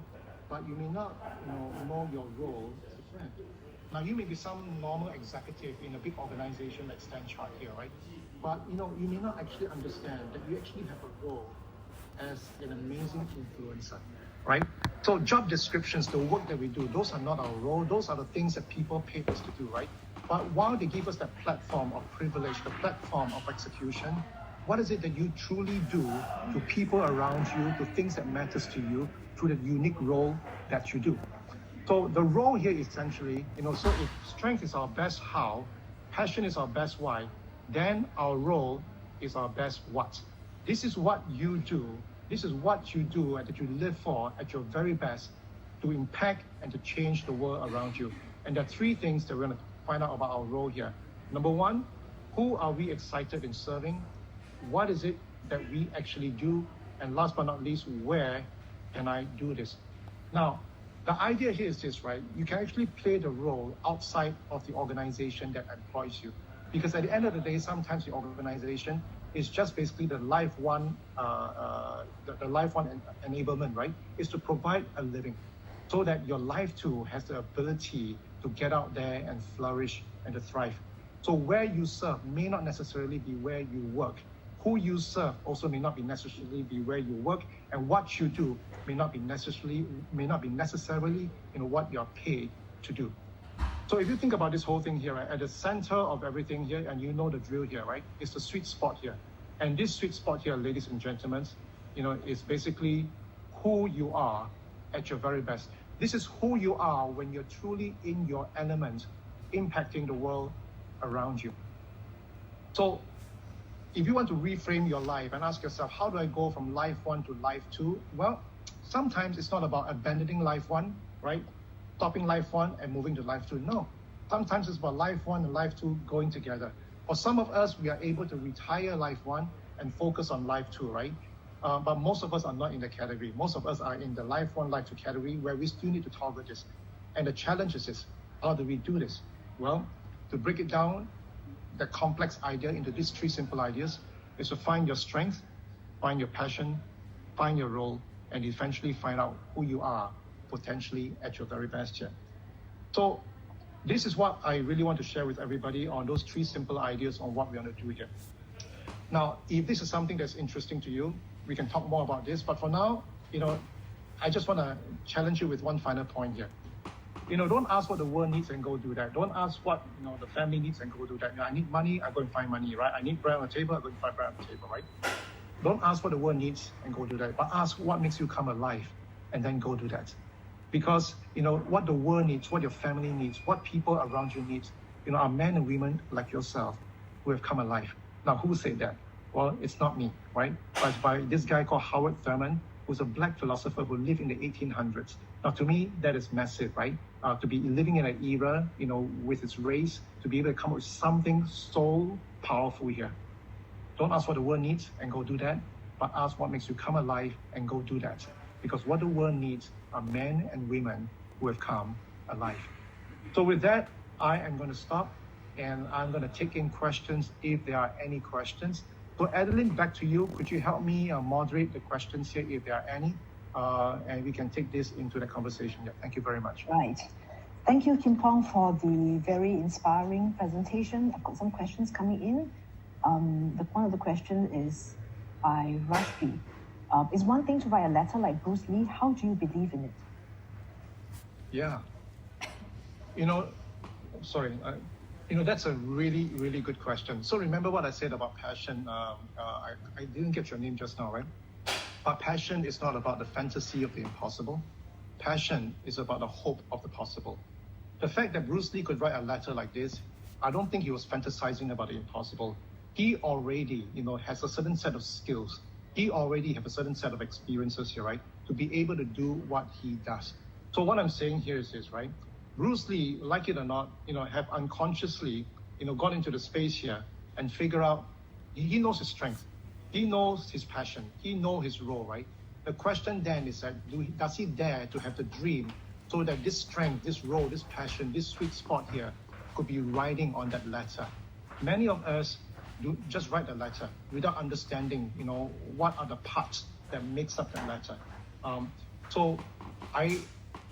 but you may not know your role as a friend. Now, you may be some normal executive in a big organization like Stan Chart here, right? But you may not actually understand that you actually have a role as an amazing influencer, right? So job descriptions, the work that we do, those are not our role. Those are the things that people pay us to do, right? But while they give us that platform of privilege, the platform of execution, what is it that you truly do to people around you, to things that matters to you, through the unique role that you do? So the role here essentially, so if strength is our best how, passion is our best why, then our role is our best what. This is what you do. This is what you do and that you live for at your very best to impact and to change the world around you. And there are three things that we're going to find out about our role here. Number one, who are we excited in serving? What is it that we actually do? And last but not least, where can I do this? Now, the idea here is this, right? You can actually play the role outside of the organization that employs you. Because at the end of the day, sometimes the organization is just basically the life one enablement, right? Is to provide a living so that your life too has the ability to get out there and flourish and to thrive. So where you serve may not necessarily be where you work. Who you serve also may not be necessarily be where you work, and what you do may not be necessarily what you're paid to do. So if you think about this whole thing here, right, at the center of everything here, and you know the drill here, right, is the sweet spot here. And this sweet spot here, ladies and gentlemen, is basically who you are at your very best. This is who you are when you're truly in your element, impacting the world around you. So if you want to reframe your life and ask yourself, how do I go from life one to life two? Well, sometimes it's not about abandoning life one, right? Stopping life one and moving to life two. No, sometimes it's about life one and life two going together. For some of us, we are able to retire life one and focus on life two, right? But most of us are not in the category. Most of us are in the life one, life two category where we still need to toggle this. And the challenge is this, how do we do this? Well, to break it down, the complex idea into these three simple ideas is to find your strength, find your passion, find your role, and eventually find out who you are potentially at your very best here. So this is what I really want to share with everybody on those three simple ideas on what we want to do here. Now, if this is something that's interesting to you, we can talk more about this. But for now, I just want to challenge you with one final point here. Don't ask what the world needs and go do that. Don't ask what the family needs and go do that. I need money, I go and find money, right? I need bread on the table, I go and find bread on the table, right? Don't ask what the world needs and go do that, but ask what makes you come alive and then go do that. Because what the world needs, what your family needs, what people around you need, are men and women like yourself who have come alive. Now, who said that? Well, it's not me, right? But it's by this guy called Howard Thurman, who's a black philosopher who lived in the 1800s. Now, to me, that is massive, right? To be living in an era, with its race, to be able to come up with something so powerful here. Don't ask what the world needs and go do that, but ask what makes you come alive and go do that. Because what the world needs are men and women who have come alive. So with that, I am going to stop and I'm going to take in questions if there are any questions. So Adeline, back to you. Could you help me moderate the questions here if there are any? And we can take this into the conversation. Yeah, thank you very much. Right. Thank you, Kim Pong, for the very inspiring presentation. I've got some questions coming in. One of the questions is by Rashpi. It's one thing to write a letter like Bruce Lee. How do you believe in it? Yeah. That's a really, really good question. So remember what I said about passion. I didn't get your name just now, right? But passion is not about the fantasy of the impossible. Passion is about the hope of the possible. The fact that Bruce Lee could write a letter like this, I don't think he was fantasizing about the impossible. He already, has a certain set of skills. He already has a certain set of experiences here, right? To be able to do what he does. So what I'm saying here is this, right? Bruce Lee, like it or not, have unconsciously, gone into the space here and figure out, he knows his strength. He knows his passion. He knows his role, right? The question then is that does he dare to have the dream so that this strength, this role, this passion, this sweet spot here could be riding on that ladder? Many of us do just write the letter without understanding, what are the parts that makes up that letter.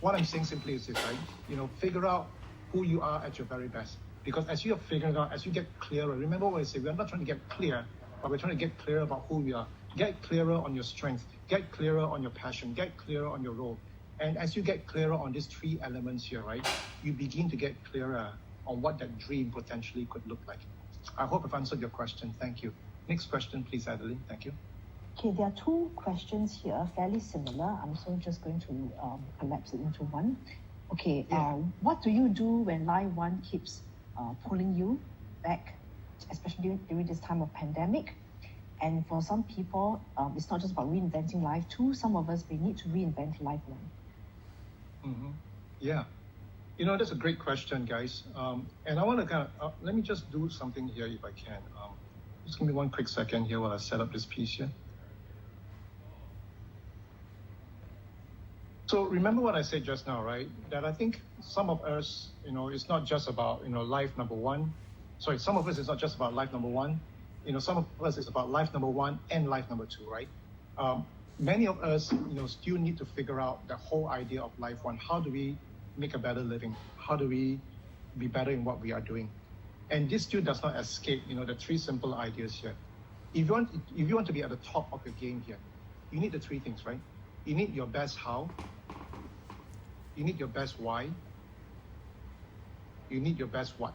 What I'm saying simply is this, right? Figure out who you are at your very best. Because as you are figuring out, as you get clearer, remember what I say, we're not trying to get clear, but we're trying to get clearer about who we are. Get clearer on your strength, get clearer on your passion, get clearer on your role. And as you get clearer on these three elements here, right, you begin to get clearer on what that dream potentially could look like. I hope I've answered your question. Thank you. Next question, please, Adeline. Thank you. Okay, there are two questions here, fairly similar. I'm so just going to collapse it into one. Okay, what do you do when Life One keeps pulling you back, especially during this time of pandemic? And for some people, it's not just about reinventing Life Two. Some of us may need to reinvent Life One. Mm-hmm. Yeah. That's a great question, guys. And I want to let me just do something here if I can. Just give me one quick second here while I set up this piece here. So remember what I said just now, right? That I think some of us, it's not just about, life number one. Sorry, some of us it's not just about life number one. Some of us it's about life number one and life number two, right? Many of us, still need to figure out the whole idea of life one. How do we make a better living? How do we be better in what we are doing? And this still does not escape, the three simple ideas here. If you want to be at the top of your game here, you need the three things, right? You need your best how, you need your best why, you need your best what.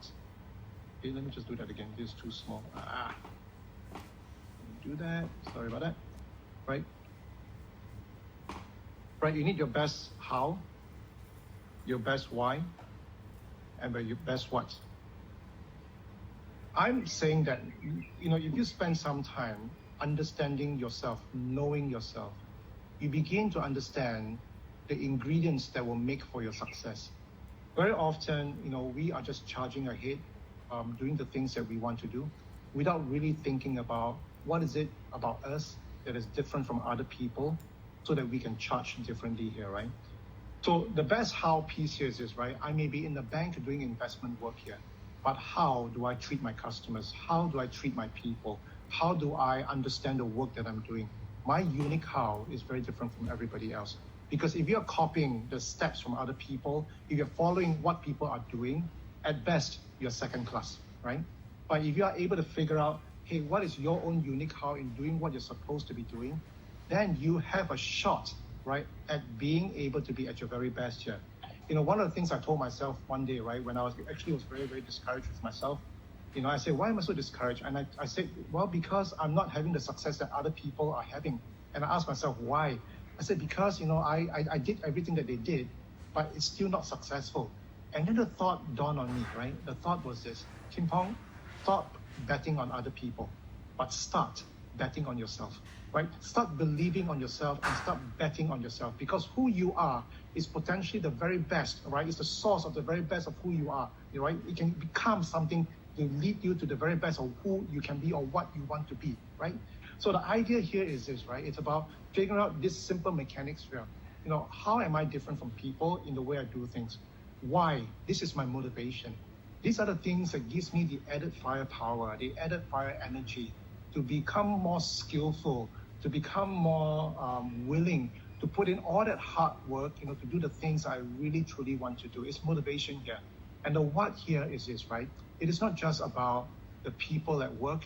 Okay, let me just do that again. This is too small. Do that. Sorry about that. Right? Right, you need your best how, your best why, and your best what. I'm saying that, if you spend some time understanding yourself, knowing yourself, you begin to understand the ingredients that will make for your success. Very often, we are just charging ahead, doing the things that we want to do without really thinking about what is it about us that is different from other people so that we can charge differently here, right? So the best how piece here is this, right? I may be in the bank doing investment work here, but how do I treat my customers? How do I treat my people? How do I understand the work that I'm doing? My unique how is very different from everybody else. Because if you're copying the steps from other people, if you're following what people are doing, at best, you're second class, right? But if you are able to figure out, hey, what is your own unique how in doing what you're supposed to be doing, then you have a shot, right, at being able to be at your very best here. One of the things I told myself one day, right, when I was very, very discouraged with myself, I said, why am I so discouraged? And I said, well, because I'm not having the success that other people are having. And I asked myself, why? I said, because, I did everything that they did, but it's still not successful. And then the thought dawned on me, right? The thought was this, Kim Pong, stop betting on other people, but start betting on yourself, right? Start believing on yourself and start betting on yourself, because who you are is potentially the very best, right? It's the source of the very best of who you are, right? It can become something to lead you to the very best of who you can be or what you want to be, right? So the idea here is this, right? It's about figuring out this simple mechanics here. How am I different from people in the way I do things? Why? This is my motivation. These are the things that gives me the added firepower, the added fire energy to become more skillful, to become more willing to put in all that hard work, to do the things I really truly want to do. It's motivation here. And the what here is this, right? It is not just about the people at work,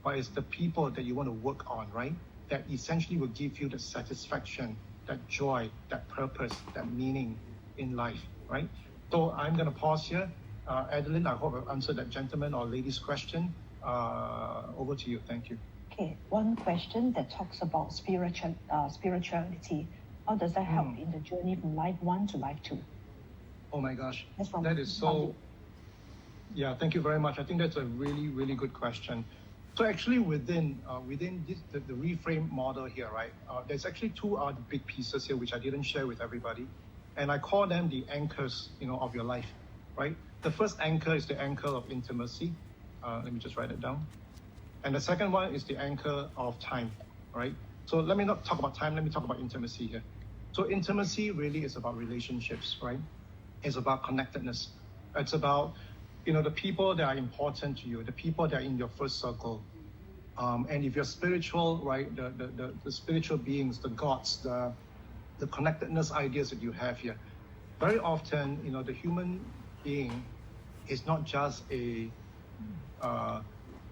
but it's the people that you want to work on, right? That essentially will give you the satisfaction, that joy, that purpose, that meaning in life, right? So I'm going to pause here. Adeline, I hope I've answered that gentleman or lady's question. Over to you. Thank you. Okay, one question that talks about spirituality. How does that help in the journey from Life One to Life Two? Oh my gosh, that is so... Yeah, thank you very much. I think that's a really, really good question. So actually within this, the reframe model here, right, there's actually two other big pieces here which I didn't share with everybody. And I call them the anchors, of your life, right? The first anchor is the anchor of intimacy. Let me just write it down. And the second one is the anchor of time, right? So let me not talk about time, let me talk about intimacy here. So intimacy really is about relationships, right? It's about connectedness. It's about, the people that are important to you, the people that are in your first circle. And if you're spiritual, right, the spiritual beings, the gods, the connectedness ideas that you have here, very often, the human being is not just a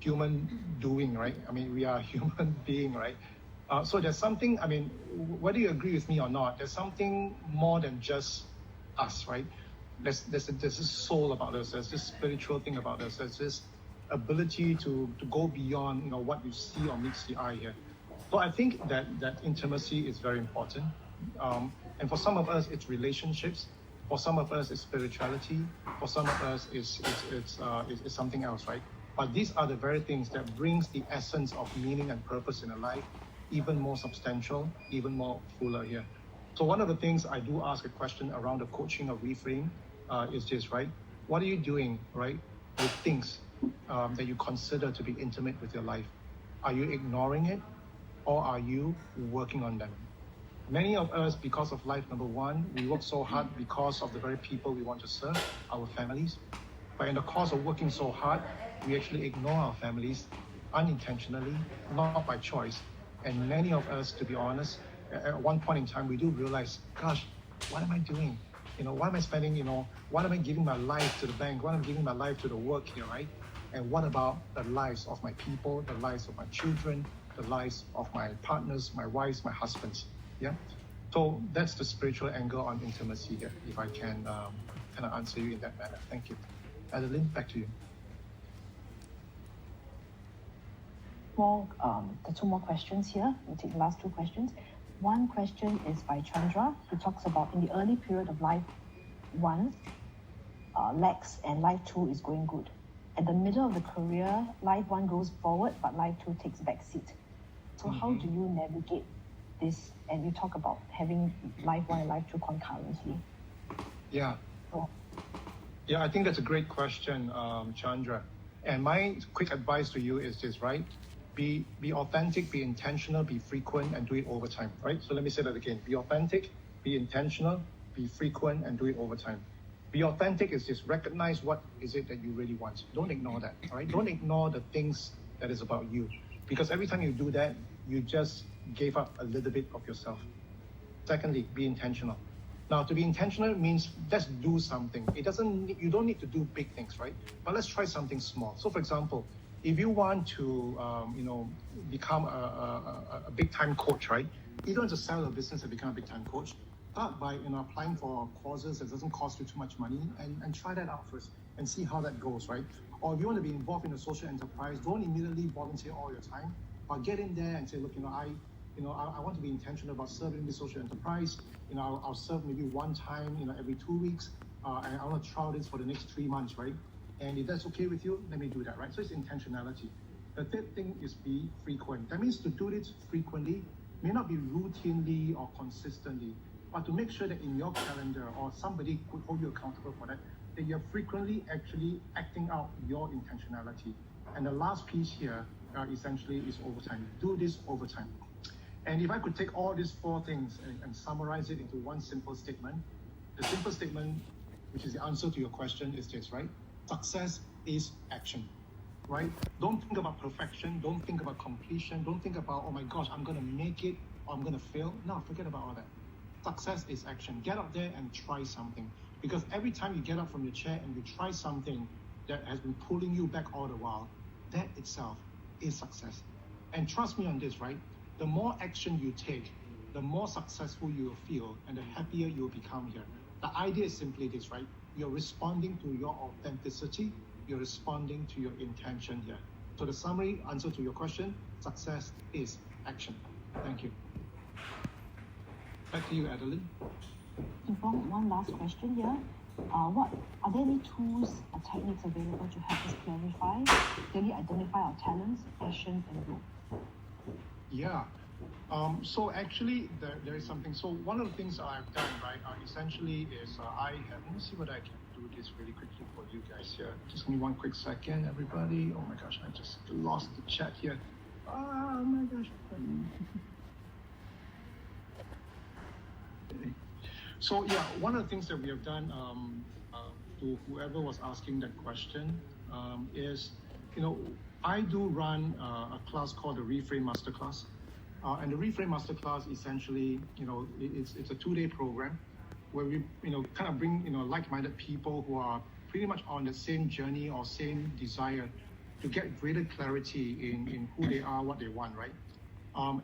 human doing, right? I mean, we are a human being, right? So there's something, I mean, whether you agree with me or not, there's something more than just us, right? There's this soul about us, there's this spiritual thing about us, there's this ability to go beyond, what you see or meets the eye here. So I think that intimacy is very important. And for some of us, it's relationships. For some of us, it's spirituality. For some of us, it's something else, right? But these are the very things that brings the essence of meaning and purpose in a life even more substantial, even more fuller here. So one of the things I do ask a question around the coaching of REFRAME is this, right? What are you doing, right, with things that you consider to be intimate with your life? Are you ignoring it, or are you working on them? Many of us, because of life number one, we work so hard because of the very people we want to serve, our families. But in the course of working so hard, we actually ignore our families unintentionally, not by choice. And many of us, to be honest, at one point in time, we do realize, gosh, what am I doing? Why am I spending, why am I giving my life to the bank? Why am I giving my life to the work here, right? And what about the lives of my people, the lives of my children, the lives of my partners, my wives, my husbands? Yeah. So that's the spiritual angle on intimacy here, if I can kind of answer you in that manner. Thank you. Adeline, back to you. The two more questions here. We'll take the last two questions. One question is by Chandra, who talks about in the early period of life one, lacks, and life two is going good. At the middle of the career, life one goes forward, but life two takes back seat. So how do you navigate this? And you talk about having life one and life two concurrently. Yeah. Yeah, I think that's a great question, Chandra. And my quick advice to you is this, right? Be authentic, be intentional, be frequent, and do it over time, right? So let me say that again. Be authentic, be intentional, be frequent, and do it over time. Be authentic is just recognize what is it that you really want. Don't ignore that, all right? Don't ignore the things that is about you. Because every time you do that, you just gave up a little bit of yourself. Secondly, be intentional. Now, to be intentional means let's do something. You don't need to do big things, right? But let's try something small. So, for example, if you want to, become a big-time coach, right? You don't have to sell your business and become a big-time coach. Start by, applying for courses that doesn't cost you too much money and try that out first and see how that goes, right? Or if you want to be involved in a social enterprise, don't immediately volunteer all your time, but get in there and say, look, I want to be intentional about serving the social enterprise. I'll serve maybe one time, every 2 weeks, and I want to trial this for the next 3 months, right? And if that's okay with you, let me do that, right? So it's intentionality. The third thing is be frequent. That means to do this frequently, may not be routinely or consistently, but to make sure that in your calendar or somebody could hold you accountable for that you're frequently actually acting out your intentionality. And the last piece here essentially is overtime. Do this overtime. And if I could take all these four things and summarize it into one simple statement, the simple statement, which is the answer to your question, is this, right? Success is action, right? Don't think about perfection. Don't think about completion. Don't think about, oh my gosh, I'm going to make it or I'm going to fail. No, forget about all that. Success is action. Get out there and try something. Because every time you get up from your chair and you try something that has been pulling you back all the while, that itself is success. And trust me on this, right? The more action you take, the more successful you will feel and the happier you will become here. The idea is simply this, right? You're responding to your authenticity. You're responding to your intention here. So the summary answer to your question, success is action. Thank you. Back to you, Adeline. One last question here. Are there any tools or techniques available to help us clearly identify our talents, passions, and growth? Yeah. So actually, there is something. So one of the things I've done, right, essentially is let me see what I can do this really quickly for you guys here. Just give me one quick second, everybody. Oh my gosh, I just lost the chat here. Oh my gosh. So yeah, one of the things that we have done to whoever was asking that question is, I do run a class called the REFRAME Masterclass. And the REFRAME Masterclass essentially, it's a 2-day program where we, kind of bring, like-minded people who are pretty much on the same journey or same desire to get greater clarity in who they are, what they want, right?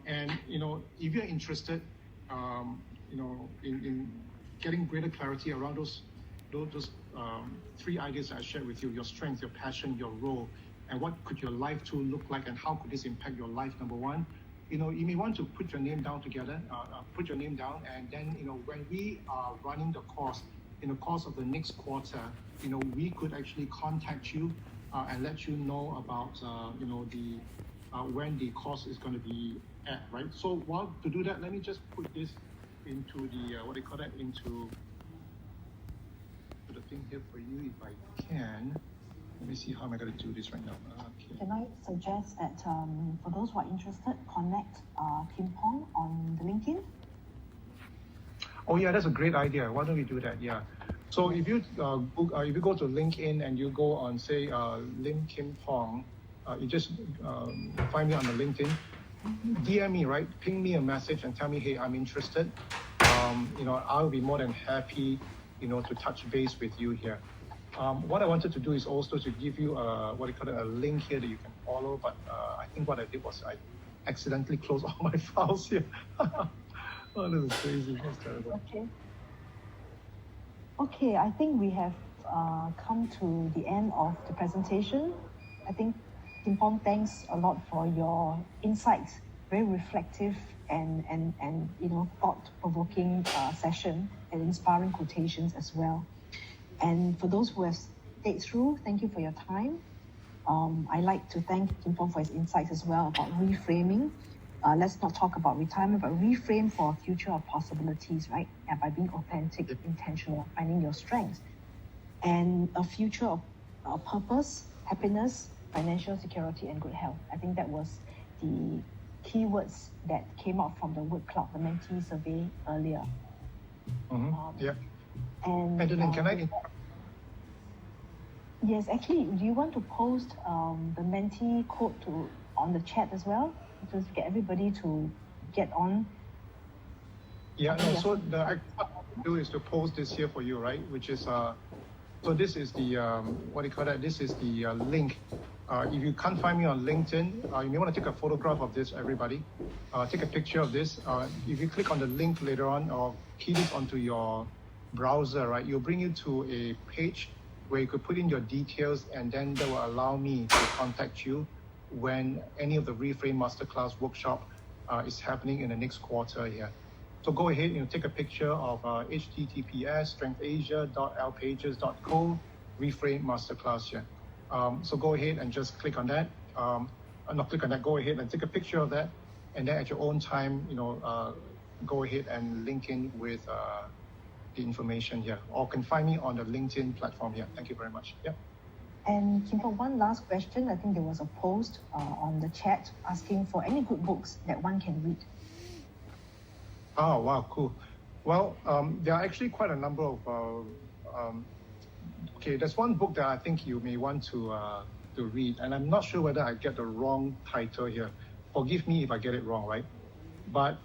And, if you're interested, in getting greater clarity around those 3 ideas I shared with you: your strength, your passion, your role, and what could your life tool look like, and how could this impact your life, number one. You may want to put your name down together, and then, when we are running the course, in the course of the next quarter, we could actually contact you and let you know about, when the course is going to be at, right? So to do that, let me just put this into the, into the thing here for you, if I can. Let me see how am I going to do this right now. Okay. Can I suggest that for those who are interested, connect Kim Pong on the LinkedIn? Oh yeah, that's a great idea. Why don't we do that? Yeah. So if you if you go to LinkedIn and you go on, say, Lim Kim Pong, you just find me on the LinkedIn, DM me, right? Ping me a message and tell me, hey, I'm interested. I'll be more than happy, to touch base with you here. What I wanted to do is also to give you a link here that you can follow, but I think what I did was I accidentally closed all my files here. Oh, this is crazy. That's terrible. Okay, I think we have come to the end of the presentation. I think, Kim Pong, thanks a lot for your insights, very reflective and thought-provoking session, and inspiring quotations as well. And for those who have stayed through, thank you for your time. I'd like to thank Kim Pong for his insights as well about reframing. Let's not talk about retirement, but reframe for a future of possibilities, right? Yeah, by being authentic, intentional, finding your strengths, and a future of purpose, happiness, financial security, and good health. I think that was the keywords that came out from the word cloud, the mentee survey earlier. Yeah. And Adeline, can I? Yes, actually, do you want to post the mentee code on the chat as well, just to get everybody to get on? Yeah, no, so what I do is to post this here for you, right? Which is, so this is the, this is the link. If you can't find me on LinkedIn, you may want to take a photograph of this, everybody. Take a picture of this. If you click on the link later on or key this onto your browser, right, it'll bring you to a page where you could put in your details, and then that will allow me to contact you when any of the Reframe Masterclass workshop is happening in the next quarter here. So go ahead, take a picture of https://strengthasia.lpages.co Reframe Masterclass here. So go ahead and just click on that. Not click on that, go ahead and take a picture of that, and then at your own time, go ahead and link in with the information here, or can find me on the LinkedIn platform here. Thank you very much. Yeah. And Kim Pong, one last question. I think there was a post on the chat asking for any good books that one can read. Oh, wow, cool. Well, there are actually quite a number of, okay, there's one book that I think you may want to read, and I'm not sure whether I get the wrong title here. Forgive me if I get it wrong, right? But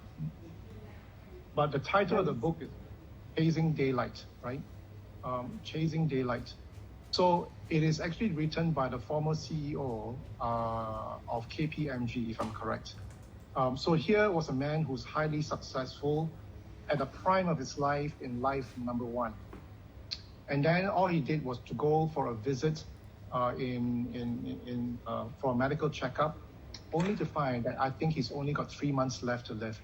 the title of the book is Chasing Daylight, right? Chasing Daylight. So it is actually written by the former CEO of KPMG, if I'm correct. So here was a man who's highly successful at the prime of his life in life number one. And then all he did was to go for a visit for a medical checkup, only to find that I think he's only got 3 months left to live.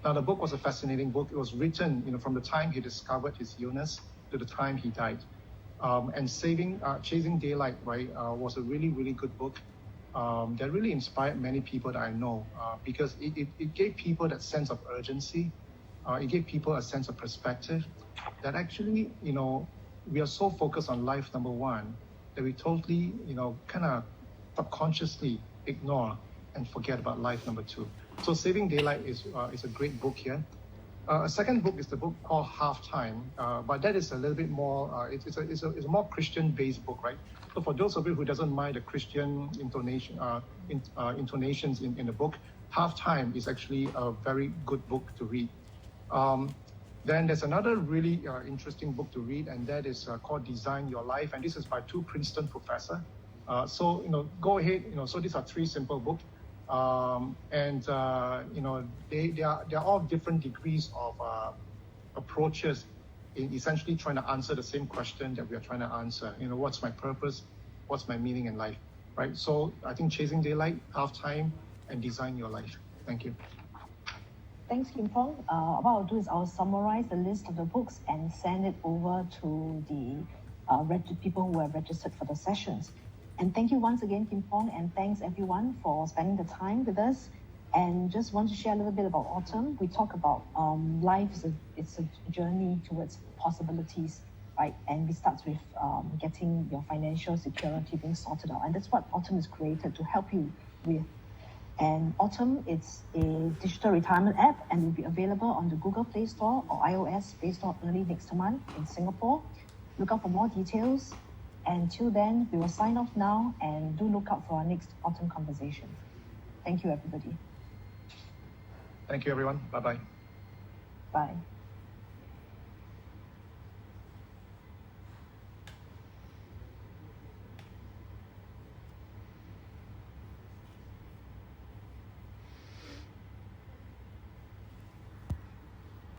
Now, the book was a fascinating book. It was written, from the time he discovered his illness to the time he died. And Chasing Daylight, right, was a really, really good book that really inspired many people that I know because it gave people that sense of urgency. It gave people a sense of perspective that actually, we are so focused on life number one that we totally, kind of subconsciously ignore and forget about life number two. So Saving Daylight is a great book here. A second book is the book called Halftime, but that is a little bit more, it's a more Christian-based book, right? So for those of you who doesn't mind the Christian intonations in the book, Halftime is actually a very good book to read. Then there's another really interesting book to read, and that is called Design Your Life, and this is by two Princeton professors. So go ahead. So these are three simple books, and they are all different degrees of approaches in essentially trying to answer the same question that we are trying to answer. What's my purpose? What's my meaning in life? Right. So I think Chasing Daylight, Halftime, and Design Your Life. Thank you. Thanks, Kim Pong. What I'll do is I'll summarize the list of the books and send it over to the people who have registered for the sessions. And thank you once again, Kim Pong, and thanks everyone for spending the time with us. And just want to share a little bit about autumn. We talk about life it's a journey towards possibilities, right? And it starts with getting your financial security being sorted out. And that's what autumn is created to help you with. And Autumn, it's a digital retirement app and will be available on the Google Play Store or iOS Play Store early next month in Singapore. Look out for more details. Until then, we will sign off now and do look out for our next Autumn conversation. Thank you, everybody. Thank you, everyone. Bye-bye. Bye.